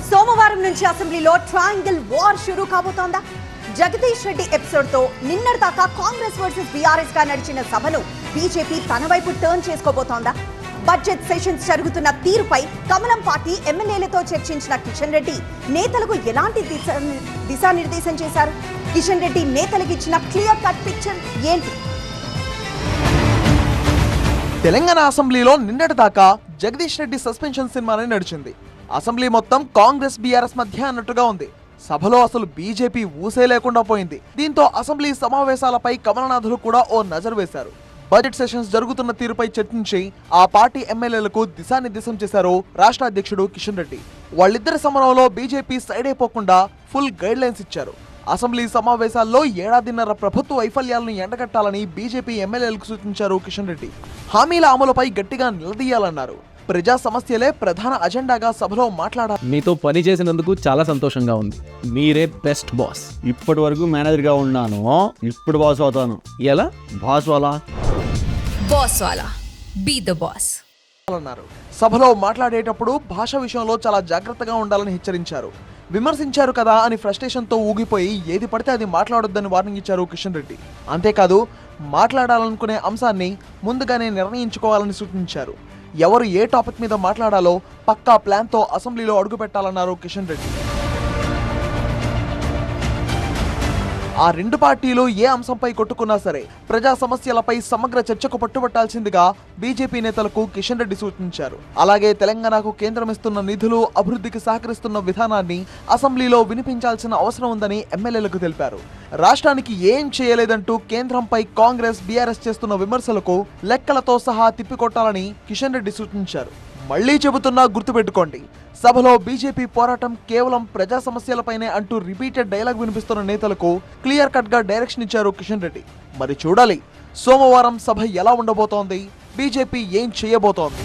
సోమవారం నుంచి అసెంబ్లీలో ట్రయాంగిల్ వార్ షురూ కాబోతోందా? జగదీష్ రెడ్డి ఎపిసోడ్ తో నిన్నటిదాకా కాంగ్రెస్ వర్సెస్ బీఆర్ఎస్ గా నడిచిన సభను బీజేపీ తన వైపు టర్న్ చేసుకోబోతోందా? బడ్జెట్ సెషన్స్ జరుగుతున్న తీరుపై కమలం పార్టీ ఎమ్మెల్యేలతో చర్చించిన కిషన్ రెడ్డి నేతలకు ఎలాంటి దిశానిర్దేశం చేశారు? కిషన్ రెడ్డి నేతలకు ఇచ్చిన క్లియర్ కట్ పిక్చర్ ఏంటి? తెలంగాణ అసెంబ్లీలో నిన్నటిదాకా జగదీష్ రెడ్డి సస్పెన్షన్ సినిమానే నడిచింది. అసెంబ్లీ మొత్తం కాంగ్రెస్ బీఆర్ఎస్ మధ్య అన్నట్టుగా ఉంది. సభలో అసలు బీజేపీ ఊసే లేకుండా పోయింది. దీంతో అసెంబ్లీ సమావేశాలపై కమలనాథులు కూడా ఓ నజరు వేశారు. బడ్జెట్ సెషన్స్ జరుగుతున్న తీరుపై చర్చించి ఆ పార్టీ ఎమ్మెల్యేలకు దిశానిర్దేశం చేశారు రాష్ట్ర అధ్యక్షుడు కిషన్ రెడ్డి. వాళ్ళిద్దరి సమరంలో బీజేపీ సైడ్ అయిపోకుండా ఫుల్ గైడ్ లైన్స్ ఇచ్చారు. అసెంబ్లీ సమావేశాల్లో ఏడాదిన్నర ప్రభుత్వ వైఫల్యాలను ఎండగట్టాలని బీజేపీ ఎమ్మెల్యేలకు సూచించారు కిషన్ రెడ్డి. హామీల అమలుపై గట్టిగా నిలదీయాలన్నారు. ప్రజా సమస్యలే ప్రధాన అజెండాగా సభలో మాట్లాడారు. మీతో పని చేసినందుకు చాలా సంతోషంగా ఉంది. మీరే బెస్ట్ బాస్. ఇప్పటి వరకు మేనేజర్ గా ఉన్నాను, ఇప్పుడు బాస్ అవుతాను. ఎలా? బాస్ వాలా బాస్ వాలా బీ ద బాస్ అన్నారు. సభలో మాట్లాడేటప్పుడు భాష విషయంలో చాలా జాగ్రత్తగా ఉండాలని హెచ్చరించారు. విమర్శించారు కదా అని ఫ్రస్ట్రేషన్ తో ఊగిపోయి ఏది పడితే అది మాట్లాడొద్దని వార్నింగ్ ఇచ్చారు కిషన్ రెడ్డి. అంతేకాదు మాట్లాడాలనుకునే అంశాన్ని ముందుగానే నిర్ణయించుకోవాలని సూచించారు. ఎవరు ఏ టాపిక్ మీద మాట్లాడాలో పక్కా ప్లాన్ తో అసెంబ్లీలో అడుగు పెట్టాలన్నారు కిషన్ రెడ్డి. ఆ రెండు పార్టీలు ఏ అంశంపై కొట్టుకున్నా సరే ప్రజా సమస్యలపై సమగ్ర చర్చకు పట్టుబట్టాల్సిందిగా బీజేపీ నేతలకు కిషన్ రెడ్డి సూచించారు. అలాగే తెలంగాణకు కేంద్రం ఇస్తున్న నిధులు, అభివృద్ధికి సహకరిస్తున్న విధానాన్ని అసెంబ్లీలో వినిపించాల్సిన అవసరం ఉందని ఎమ్మెల్యేలకు తెలిపారు. రాష్ట్రానికి ఏం చేయలేదంటూ కేంద్రంపై కాంగ్రెస్ బీఆర్ఎస్ చేస్తున్న విమర్శలకు లెక్కలతో సహా తిప్పికొట్టాలని కిషన్ రెడ్డి సూచించారు. మళ్లీ చెబుతున్నా గుర్తుపెట్టుకోండి, సభలో బీజేపీ పోరాటం కేవలం ప్రజా సమస్యలపైనే అంటూ రిపీటెడ్ డైలాగ్ వినిపిస్తున్న నేతలకు క్లియర్ కట్ గా డైరెక్షన్ ఇచ్చారు కిషన్ రెడ్డి. మరి చూడాలి సోమవారం సభ ఎలా ఉండబోతోంది, బీజేపీ ఏం చేయబోతోంది.